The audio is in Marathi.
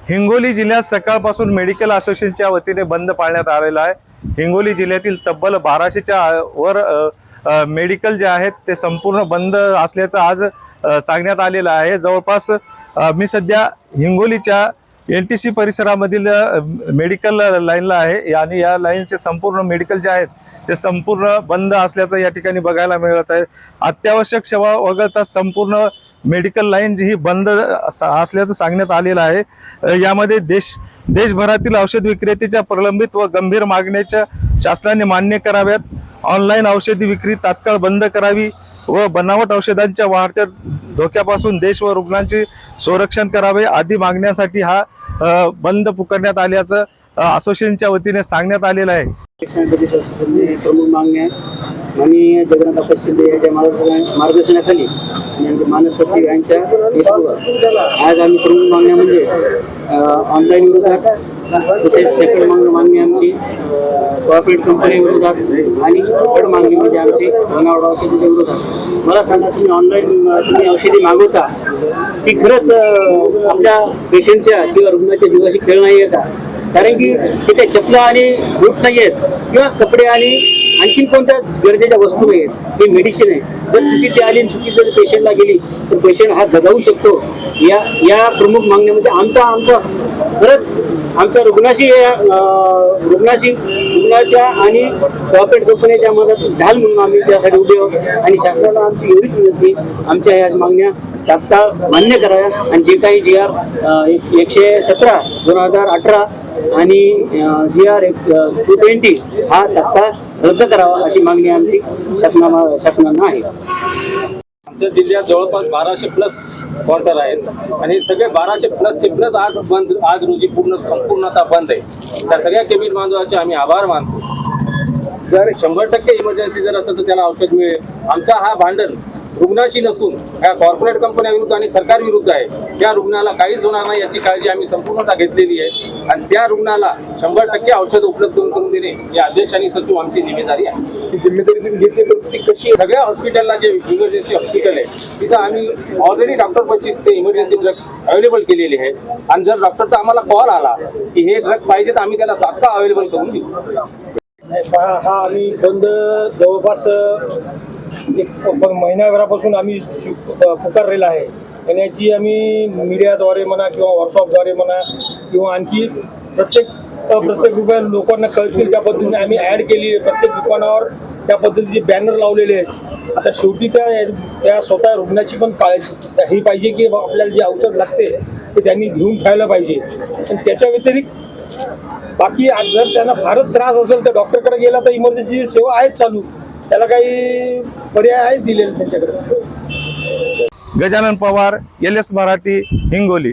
हिंगोली जिल्ह्यात सकाळपासून मेडिकल असोसिएशनच्या वतीने बंद पाळण्यात आलेला आहे। हिंगोली जिल्ह्यातील तब्बल 1200च्या वर मेडिकल जे आहेत ते संपूर्ण बंद असल्याचं आज सांगण्यात आलेलं आहे। जवळपास मी सध्या हिंगोलीच्या NTC परिसरामधील मेडिकल लाईनला आहे आणि या लाईनचे संपूर्ण मेडिकल जे आहेत ते संपूर्ण बंद असल्याचं या ठिकाणी बघायला मिळत आहे। अत्यावश्यक सेवा वगळता संपूर्ण मेडिकल लाईन जी ही बंद असल्याचं सांगण्यात आलेलं आहे। यामध्ये देशभरातील औषध विक्रेत्याच्या प्रलंबित व गंभीर मागण्याच्या शासनाने मान्य कराव्यात, ऑनलाईन औषधी विक्री तात्काळ बंद करावी व बनावट औषधांच्या वाढत्या धोक्यापासून देश व रुग्णांचे संरक्षण करावे आदी मागण्यासाठी हा बंद पुकारण्यात आल्याचं असोसिएशनच्या वतीने सांगण्यात आलेलं आहे। प्रमुख मागण्या माननीय जगन्नाथ शिंदे यांच्या मार्गदर्शनाखाली आणि मानस सचिव यांच्या आज आम्ही प्रमुख मागण्या म्हणजे ऑनलाईन विरोधात, तसेच सेकंड मागणी आमची कॉर्पोरेट कंपनी विरोधात आणि थर्ड मागणी म्हणजे आमची बनावट औषधाच्या विरोधात। मला सांगा, तुम्ही ऑनलाईन तुम्ही औषधी मागवता ती खरंच आपल्या पेशंटच्या किंवा रुग्णाच्या जीवाशी खेळ नाही आहे का? कारण की तिथे चपला आणि बूट नाही आहेत किंवा कपडे आणि आणखीन कोणत्या गरजेच्या वस्तू नाही आहेत, ही मेडिसिन आहे। जर चुकीची आली आणि चुकी जर पेशंटला गेली तर पेशंट हा दगावू शकतो। या प्रमुख मागण्या म्हणजे आमचा खरंच आमच्या रुग्णाच्या आणि कॉर्पोरेट कंपनीच्या मदत ढाल म्हणून आम्ही त्यासाठी उभे आहोत आणि शासनाला आमची एवढीच विनंती, आमच्या ह्या मागण्या तात्काळ मान्य कराव्या आणि जे काही GR 117/2018 आणि GR 220 हा तात्काळ रद्द करावा अशी मागणी आमची शासनानं आहे। आमच्या जिल्ह्यात जवळपास 1200+ क्वार्टर आहेत आणि सगळे 1200+चे आज रोजी संपूर्णतः बंद आहे। त्या सगळ्या केबिन बांधवाचे आम्ही आभार मानतो। जर 100% इमर्जन्सी जर असेल तर त्याला औषध मिळेल। आमचा हा भांडण रुग्णाशी नसून ह्या कॉर्पोरेट कंपन्या विरुद्ध आणि सरकार विरुद्ध आहे। त्या रुग्णाला काहीच होणार नाही याची काळजी आम्ही संपूर्णतः घेतलेली आहे आणि त्या रुग्णाला 100% औषध उपलब्ध करून देणे ही अध्यक्ष आणि सचिव आमची जिम्मेदारी आहे। ही जिम्मेदारी तुम्ही घेतली, पण ती कशी? सगळ्या हॉस्पिटलला जे इमर्जन्सी हॉस्पिटल आहे तिथं आम्ही ऑलरेडी डॉक्टरपाशीच ते इमर्जन्सी ड्रग अवेलेबल केलेली आहे आणि जर डॉक्टरचा आम्हाला कॉल आला की हे ड्रग पाहिजे तर आम्ही त्याला तात्काळ अवेलेबल करून देऊ। हा आम्ही बंद जवळपास एक महिन्याभरापासून आम्ही पुकारलेला आहे आणि याची आम्ही मीडियाद्वारे म्हणा किंवा व्हॉट्सअपद्वारे म्हणा किंवा आणखी प्रत्येक रुपया लोकांना कळतील त्या पद्धतीने आम्ही ॲड केली आहे। प्रत्येक दुकानावर त्या पद्धतीचे बॅनर लावलेले आहेत। आता शेवटी त्या स्वतः रुग्णाची पण काळजी ही पाहिजे की आपल्याला जे औषध लागते ते त्यांनी घेऊन ठेवायला पाहिजे आणि त्याच्या व्यतिरिक्त बाकी जर त्यांना फारच त्रास असेल तर डॉक्टरकडे गेला तर इमर्जन्सी सेवा आहेच चालू, त्याला काही पर्याय आहेत दिलेले त्यांच्याकडे। गजानन पवार, LS मराठी, हिंगोली।